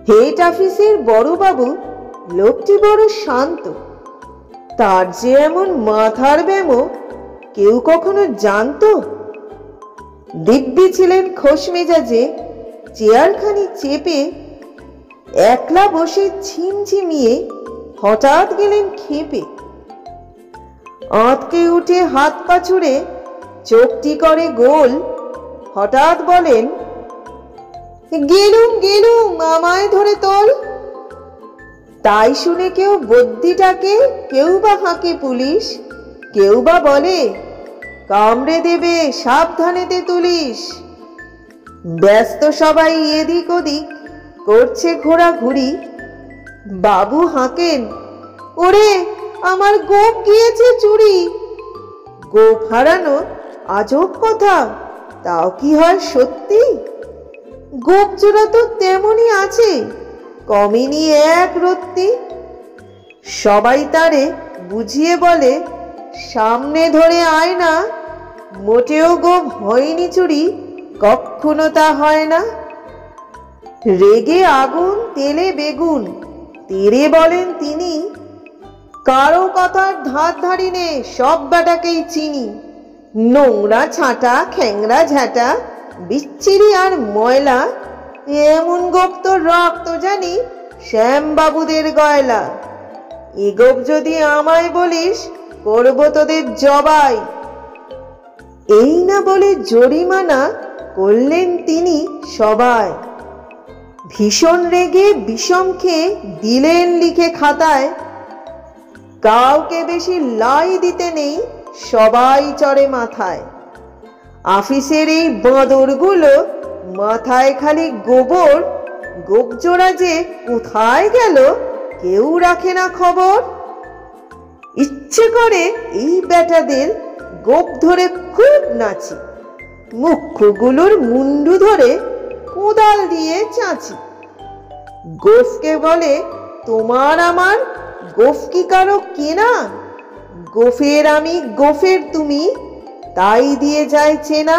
Head অফিসের বড়বাবু লোকটি বড় শান্ত। তার যে এমন মাথার ব্যামো কেউ কখনো জানতো? দিব্যি ছিলেন খোশ মেজাজে, চেয়ারখানি চেপে একলা বসে ছিমছিমিয়ে হঠাৎ গেলেন খেপে। আঁতকে উঠে হাত পা ছুড়ে চোখটি করে গোল, হঠাৎ বলেন, গেলুম গেলুম, আমায় ধরে তোল। তাই শুনে কেউ বদ্যিটাকে, কেউ বা হাঁকে পুলিশ, কেউ বা বলে, কামড়ে দেবে, সাবধানেতে তুলিস। ব্যস্ত সবাই এদিক ওদিক করছে ঘোরাঘুরি। বাবু হাঁকেন, ওরে আমার গোপ গিয়েছে চুরি। গোপ হারানো আজব কথা, তাও কি হয় সত্যি? গোপ চোরা তো তেমনই আছে, কমেনি এক রত্তি। সবাই তারে বুঝিয়ে বলে, সামনে ধরে আয় না, মোটেও গোপ হয়নি চুরি, কখনো তা হয় না। রেগে আগুন, তেলে বেগুন, তেরে বলেন তিনি, কারো কথার ধার ধারি নে, সব বেটাকেই চিনি। নোংরা ছাঁটা, খ্যাংরা ঝাঁটা, বিচ্ছিরি আর ময়লা, এমন গোপ তো রক্ত জানি শ্যামবাবুদের গয়লা। এ গোপ যদি আমায় বলিস, করবো তোদের জবাই। এই না বলে জরিমানা করলেন তিনি সবাই। ভীষণ রেগে বিষম খেয়ে দিলেন লিখে খাতায়, কাউকে বেশি লাই দিতে নেই, সবাই চড়ে মাথায়। অফিসের এই বাঁদরগুলো মাথায় খালি গোবর, গোপজোড়া যে কোথায় গেল কেউ রাখে না খবর। ইচ্ছে করে এই বেটাদের গোপ ধরে খুব নাচি, মুখ্যগুলোর মুন্ডু ধরে কোদাল দিয়ে চাঁচি। গোফকে বলে, তোমার আমার গোফ কি কারো কেনা? গোফের আমি, গোফের তুমি, তাই দিয়ে যায় চেনা।